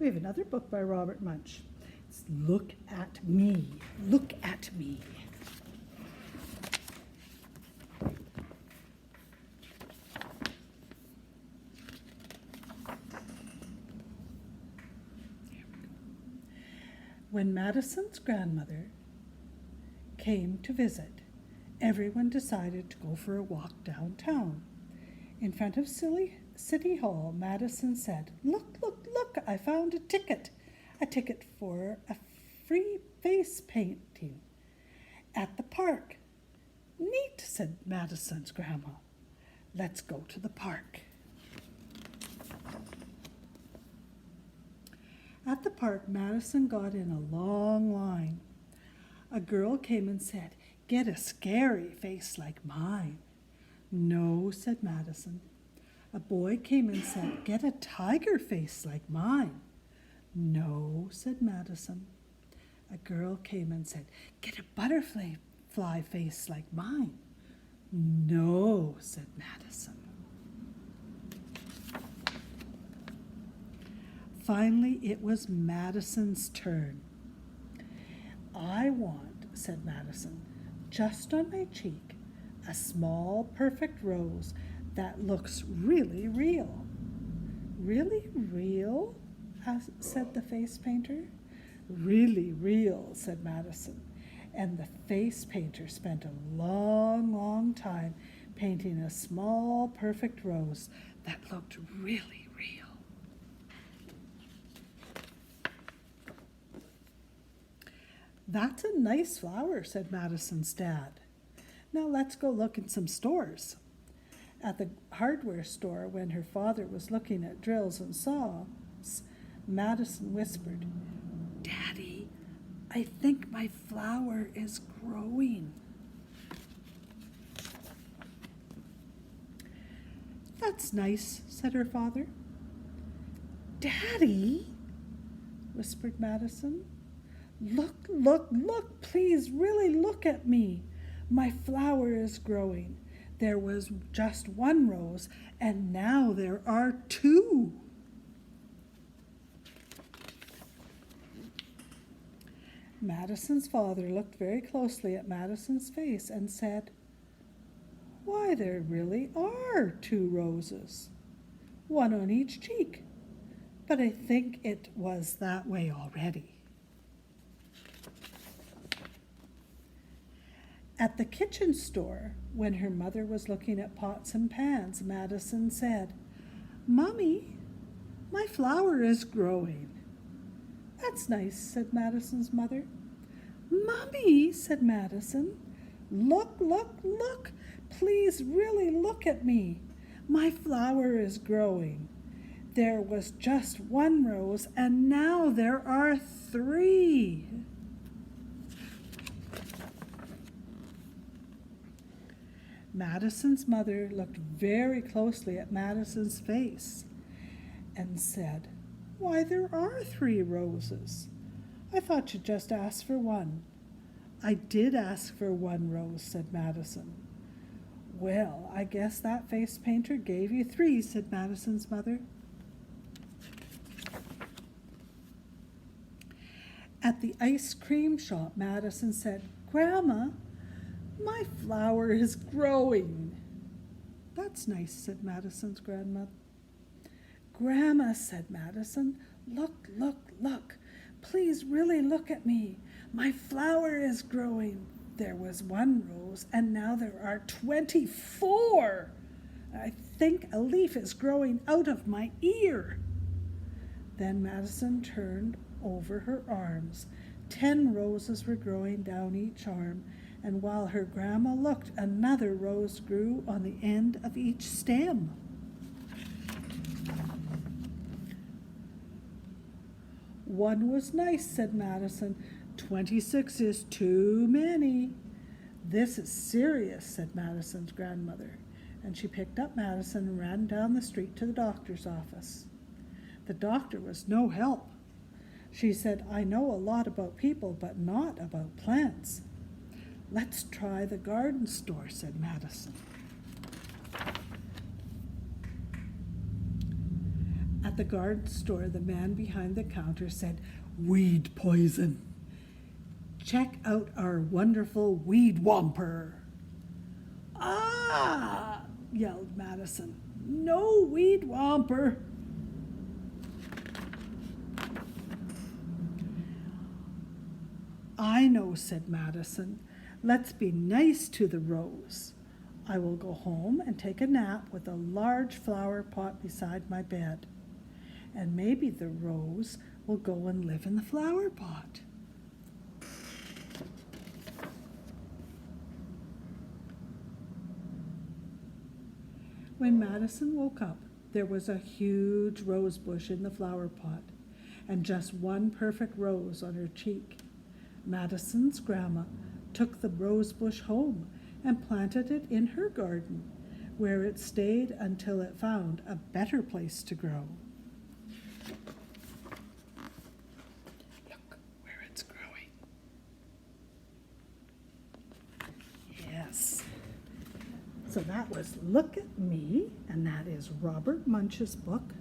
We have another book by Robert Munsch. It's Look at Me. Look at me. When Madison's grandmother came to visit, everyone decided to go for a walk downtown. In front of City Hall, Madison said, "Look, look, look, I found a ticket for a free face painting at the park." "Neat," said Madison's grandma. "Let's go to the park." At the park, Madison got in a long line. A girl came and said, "Get a scary face like mine." "No," said Madison. A boy came and said, "Get a tiger face like mine." "No," said Madison. A girl came and said, "Get a butterfly face like mine." "No," said Madison. Finally, it was Madison's turn. "I want," said Madison, "just on my cheek, a small, perfect rose that looks really real." "Really real?" said the face painter. "Really real," said Madison. And the face painter spent a long, long time painting a small, perfect rose that looked really real. "That's a nice flower," said Madison's dad. "Now let's go look in some stores." At the hardware store, when her father was looking at drills and saws, Madison whispered, "Daddy, I think my flower is growing." "That's nice," said her father. "Daddy," whispered Madison, "look, look, look, please really look at me. My flower is growing. There was just one rose, and now there are two." Madison's father looked very closely at Madison's face and said, "Why, there really are two roses, one on each cheek, but I think it was that way already." At the kitchen store, when her mother was looking at pots and pans, Madison said, "Mommy, my flower is growing." "That's nice," said Madison's mother. "Mommy," said Madison, "look, look, look, please really look at me. My flower is growing. There was just one rose, and now there are three." Madison's mother looked very closely at Madison's face and said, "Why, there are three roses. I thought you just asked for one." "I did ask for one rose," said Madison. "Well, I guess that face painter gave you three," said Madison's mother. At the ice cream shop, Madison said, "Grandma, my flower is growing." "That's nice," said Madison's grandmother. "Grandma," said Madison, "look, look, look. Please really look at me. My flower is growing. There was one rose, and now there are 24. I think a leaf is growing out of my ear." Then Madison turned over her arms. 10 roses were growing down each arm, and while her grandma looked, another rose grew on the end of each stem. "One was nice," said Madison. 26 is too many." "This is serious," said Madison's grandmother, and she picked up Madison and ran down the street to the doctor's office. The doctor was no help. She said, "I know a lot about people, but not about plants." "Let's try the garden store," said Madison. At the garden store, the man behind the counter said, "Weed poison. Check out our wonderful weed whomper." "Ah!" yelled Madison. "No weed whomper." "I know," said Madison. "Let's be nice to the rose. I will go home and take a nap with a large flower pot beside my bed. And maybe the rose will go and live in the flower pot." When Madison woke up, there was a huge rose bush in the flower pot, and just one perfect rose on her cheek. Madison's grandma took the rose bush home and planted it in her garden, where it stayed until it found a better place to grow. Look where it's growing. Yes. So that was Look at Me, and that is Robert Munsch's book,